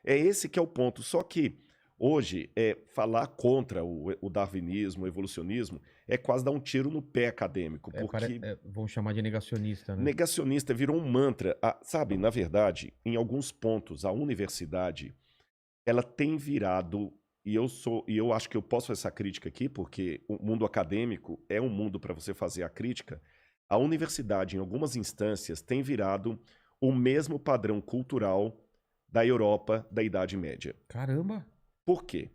É esse que é o ponto. Só que hoje, falar contra o darwinismo, o evolucionismo, é quase dar um tiro no pé acadêmico, porque Vão chamar de negacionista, né? negacionista virou um mantra. Sabe, na verdade, em alguns pontos, a universidade, ela tem virado, e eu acho que eu posso fazer essa crítica aqui, porque o mundo acadêmico é um mundo para você fazer a crítica. A universidade, em algumas instâncias, tem virado o mesmo padrão cultural da Europa da Idade Média. Caramba! Por quê?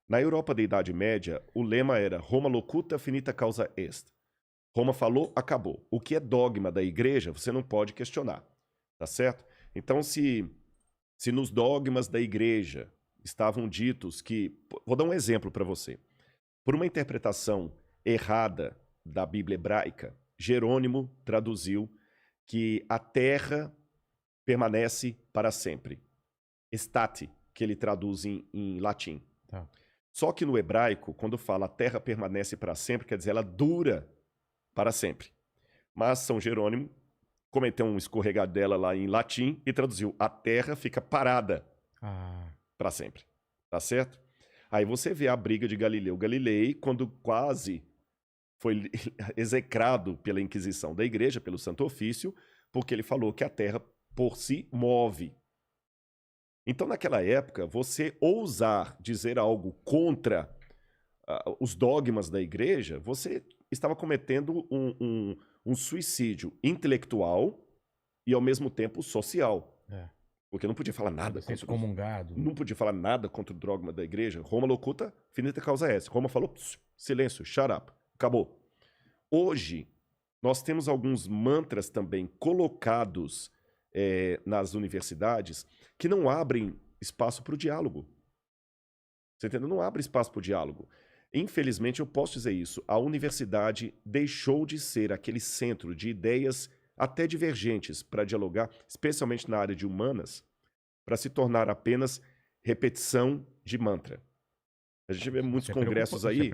Na Europa da Idade Média, o lema era Roma locuta, finita causa est. Roma falou, acabou. O que é dogma da igreja, você não pode questionar, tá certo? Então, se nos dogmas da igreja estavam ditos que... Vou dar um exemplo para você. Por uma interpretação errada da Bíblia hebraica, Jerônimo traduziu que a terra permanece para sempre. Estate, que ele traduz em latim. Tá. Só que no hebraico, quando fala a terra permanece para sempre, quer dizer, ela dura para sempre. Mas São Jerônimo cometeu um escorregadela lá em latim e traduziu a terra fica parada para sempre. Tá certo? Aí você vê a briga de Galileu Galilei, quando quase foi execrado pela Inquisição da Igreja, pelo Santo Ofício, porque ele falou que a terra por si move. Então, naquela época, você ousar dizer algo contra os dogmas da igreja, você estava cometendo um suicídio intelectual e, ao mesmo tempo, social. Porque não podia falar nada contra excomungado. Não podia falar nada contra o dogma da igreja. Roma locuta, finita causa est. Roma falou, silêncio, shut up, acabou. Hoje, nós temos alguns mantras também colocados nas universidades que não abrem espaço para o diálogo. Você entendeu? Não abre espaço para o diálogo. Infelizmente, eu posso dizer isso. A universidade deixou de ser aquele centro de ideias até divergentes para dialogar, especialmente na área de humanas, para se tornar apenas repetição de mantra. A gente vê muitos congressos aí,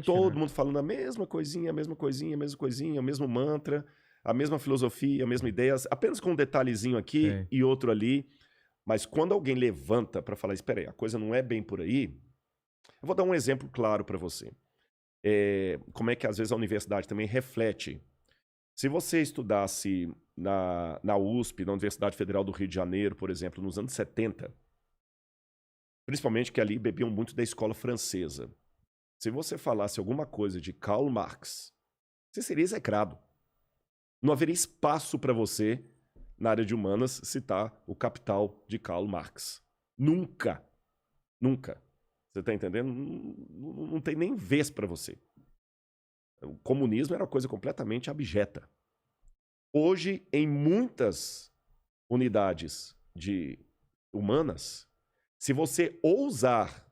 todo mundo falando a mesma coisinha, a mesma coisinha, a mesma coisinha, o mesmo mantra, a mesma filosofia, a mesma ideia, apenas com um detalhezinho aqui e outro ali. Mas quando alguém levanta para falar, espera aí, a coisa não é bem por aí, eu vou dar um exemplo claro para você. Como é que às vezes a universidade também reflete. Se você estudasse na USP, na Universidade Federal do Rio de Janeiro, por exemplo, nos anos 70, principalmente que ali bebiam muito da escola francesa, se você falasse alguma coisa de Karl Marx, você seria execrado. Não haveria espaço para você, na área de humanas, citar o Capital de Karl Marx. Nunca. Nunca. Você está entendendo? Não tem nem vez para você. O comunismo era uma coisa completamente abjeta. Hoje, em muitas unidades de humanas, se você ousar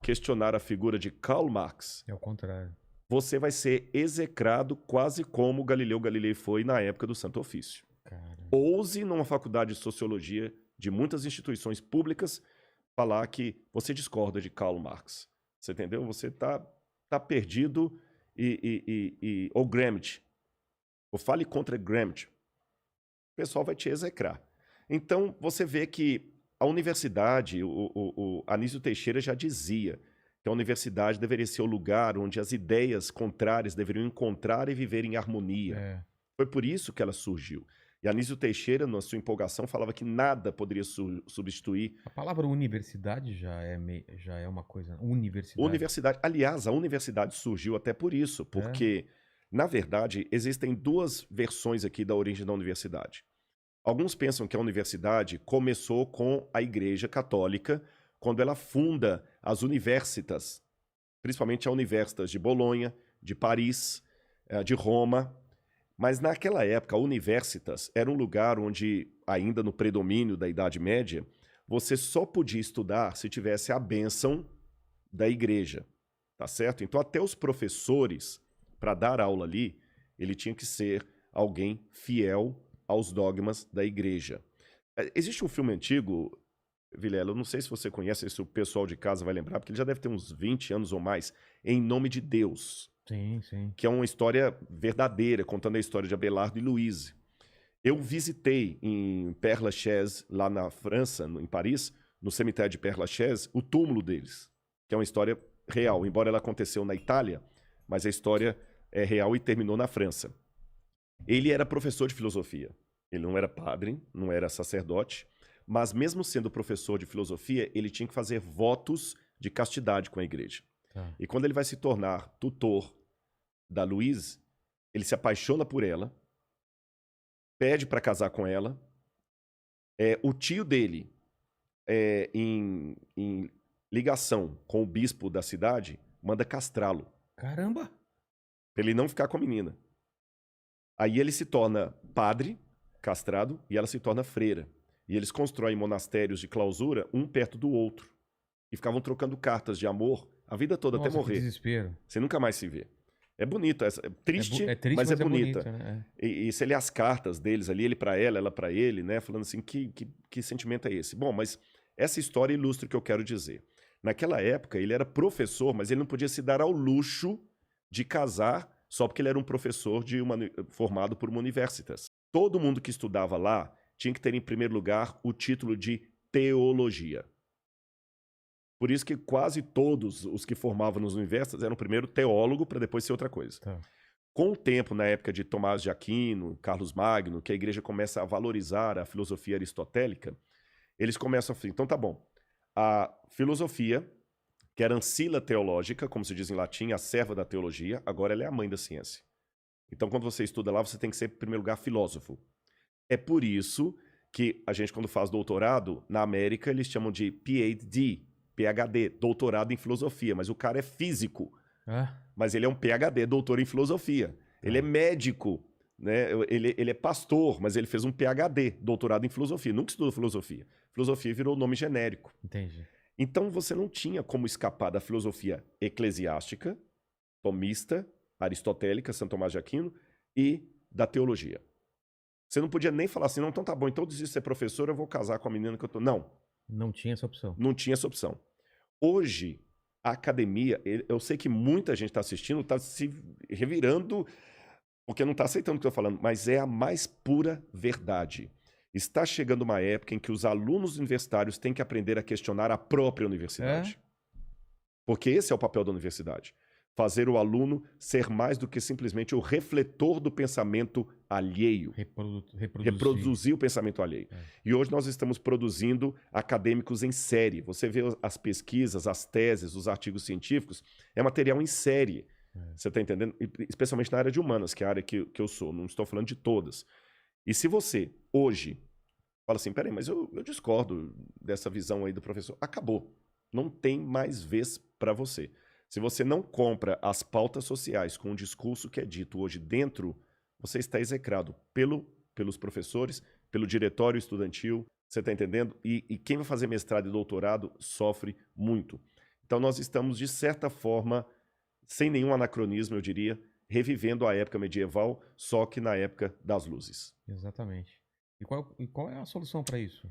questionar a figura de Karl Marx, é o contrário. Você vai ser execrado quase como Galileu Galilei foi na época do Santo Ofício. Caramba. Ouse, numa faculdade de sociologia de muitas instituições públicas, falar que você discorda de Karl Marx. Você entendeu? Você tá perdido ou Gramsci. Ou fale contra Gramsci. O pessoal vai te execrar. Então, você vê que a universidade, o Anísio Teixeira já dizia que a universidade deveria ser o lugar onde as ideias contrárias deveriam encontrar e viver em harmonia. Foi por isso que ela surgiu. E Anísio Teixeira, na sua empolgação, falava que nada poderia substituir... A palavra universidade já é uma coisa... Universidade. Aliás, a universidade surgiu até por isso, porque, na verdade, existem duas versões aqui da origem da universidade. Alguns pensam que a universidade começou com a Igreja Católica, quando ela funda as universitas, principalmente a Universitas de Bolonha, de Paris, de Roma. Mas naquela época, a Universitas era um lugar onde, ainda no predomínio da Idade Média, você só podia estudar se tivesse a bênção da igreja, tá certo? Então até os professores, para dar aula ali, ele tinha que ser alguém fiel aos dogmas da igreja. Existe um filme antigo... Vilela, eu não sei se você conhece, se o pessoal de casa vai lembrar, porque ele já deve ter uns 20 anos ou mais, Em Nome de Deus. Sim, sim. Que é uma história verdadeira, contando a história de Abelardo e Louise. Eu visitei em Père Lachaise, lá na França, em Paris, no cemitério de Père Lachaise o túmulo deles, que é uma história real, embora ela aconteceu na Itália, mas a história é real e terminou na França. Ele era professor de filosofia. Ele não era padre, não era sacerdote, mas mesmo sendo professor de filosofia, ele tinha que fazer votos de castidade com a igreja. Tá. E quando ele vai se tornar tutor da Louise, ele se apaixona por ela, pede para casar com ela. O tio dele, em ligação com o bispo da cidade, manda castrá-lo, Caramba! para ele não ficar com a menina. Aí ele se torna padre, castrado, e ela se torna freira. E eles constroem monastérios de clausura, um perto do outro. E ficavam trocando cartas de amor a vida toda, Nossa, até que morrer. desespero. Você nunca mais se vê. É bonito, é triste, É triste, mas é bonito, bonita. né? E você lê as cartas deles ali, ele para ela para ele, né? Falando assim, que sentimento é esse? Bom, mas essa história ilustra o que eu quero dizer. Naquela época, ele era professor, mas ele não podia se dar ao luxo de casar só porque ele era um professor formado por uma universitas. Todo mundo que estudava lá tinha que ter, em primeiro lugar, o título de teologia. Por isso que quase todos os que formavam nas universidades eram primeiro teólogo para depois ser outra coisa. Tá. Com o tempo, na época de Tomás de Aquino, Carlos Magno, que a igreja começa a valorizar a filosofia aristotélica, eles começam a falar, então tá bom, a filosofia, que era ancila teológica, como se diz em latim, a serva da teologia, agora ela é a mãe da ciência. Então quando você estuda lá, você tem que ser, em primeiro lugar, filósofo. É por isso que a gente, quando faz doutorado, na América, eles chamam de PhD, doutorado em filosofia, mas o cara é físico. Mas ele é um PhD, doutor em filosofia. Ele é médico, né? Ele é pastor, mas ele fez um PhD, doutorado em filosofia. Nunca estudou filosofia. Filosofia virou nome genérico. Entendi. Então você não tinha como escapar da filosofia eclesiástica, tomista, aristotélica, Santo Tomás de Aquino, e da teologia. Você não podia nem falar assim, não, então tá bom, então eu desisto de ser professor, eu vou casar com a menina que eu tô... Não. Não tinha essa opção. Não tinha essa opção. Hoje, a academia, eu sei que muita gente está assistindo, está se revirando, porque não está aceitando o que eu estou falando, mas é a mais pura verdade. Está chegando uma época em que os alunos universitários têm que aprender a questionar a própria universidade. Porque esse é o papel da universidade. Fazer o aluno ser mais do que simplesmente o refletor do pensamento alheio. Reproduzir o pensamento alheio. E hoje nós estamos produzindo acadêmicos em série. Você vê as pesquisas, as teses, os artigos científicos, é material em série. Você está entendendo? Especialmente na área de humanas, que é a área que eu sou. Não estou falando de todas. E se você, hoje, fala assim, peraí, mas eu discordo dessa visão aí do professor. Acabou. Não tem mais vez para você. Se você não compra as pautas sociais com o discurso que é dito hoje dentro, você está execrado pelos professores, pelo diretório estudantil, você está entendendo? E quem vai fazer mestrado e doutorado sofre muito. Então nós estamos, de certa forma, sem nenhum anacronismo, eu diria, revivendo a época medieval, só que na época das luzes. Exatamente. E qual é a solução para isso?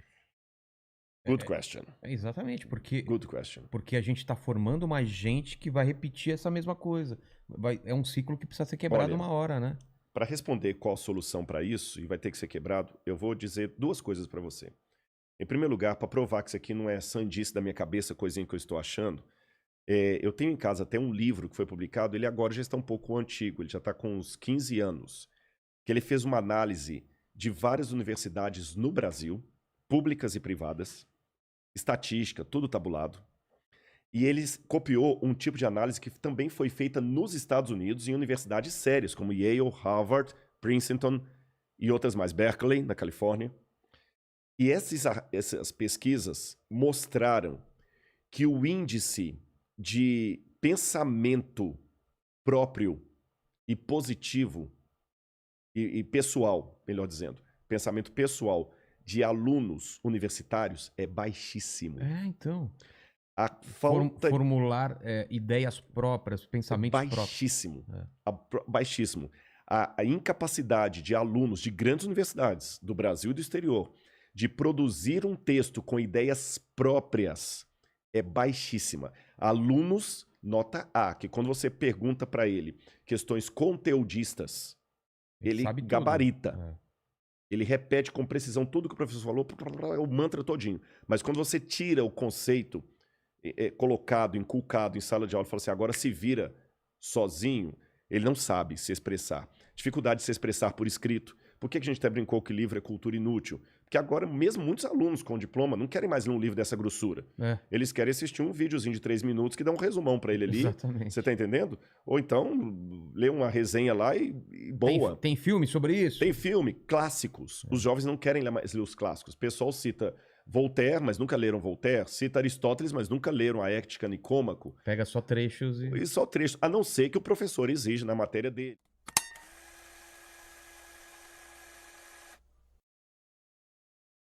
Good question. Exatamente, Good question. Porque a gente está formando mais gente que vai repetir essa mesma coisa. É um ciclo que precisa ser quebrado uma hora, né? Para responder qual a solução para isso, e vai ter que ser quebrado, eu vou dizer duas coisas para você. Em primeiro lugar, para provar que isso aqui não é sandice da minha cabeça, coisinha que eu estou achando, eu tenho em casa até um livro que foi publicado, ele agora já está um pouco antigo, ele já está com uns 15 anos, que ele fez uma análise de várias universidades no Brasil, públicas e privadas, estatística, tudo tabulado. E ele copiou um tipo de análise que também foi feita nos Estados Unidos em universidades sérias, como Yale, Harvard, Princeton e outras mais, Berkeley, na Califórnia. E essas pesquisas mostraram que o índice de pensamento próprio e positivo e pessoal, melhor dizendo, pensamento pessoal de alunos universitários é baixíssimo. Então. A falta formular ideias próprias, pensamentos baixíssimo, próprios. Baixíssimo. A incapacidade de alunos de grandes universidades do Brasil e do exterior de produzir um texto com ideias próprias é baixíssima. Alunos, nota A, que quando você pergunta para ele questões conteudistas, ele gabarita. Ele repete com precisão tudo que o professor falou, o mantra todinho. Mas quando você tira o conceito colocado, inculcado em sala de aula e fala assim, agora se vira sozinho, ele não sabe se expressar. Dificuldade de se expressar por escrito. Por que a gente até brincou que livro é cultura inútil? Porque agora mesmo muitos alunos com diploma não querem mais ler um livro dessa grossura. Eles querem assistir um videozinho de 3 minutos que dá um resumão para ele ali. Exatamente. Você tá entendendo? Ou então ler uma resenha lá e boa. Tem filme sobre isso? Tem filme, clássicos. Os jovens não querem mais ler os clássicos. O pessoal cita Voltaire, mas nunca leram Voltaire. Cita Aristóteles, mas nunca leram a Ética Nicômaco. Pega só trechos E só trechos. A não ser que o professor exige na matéria dele.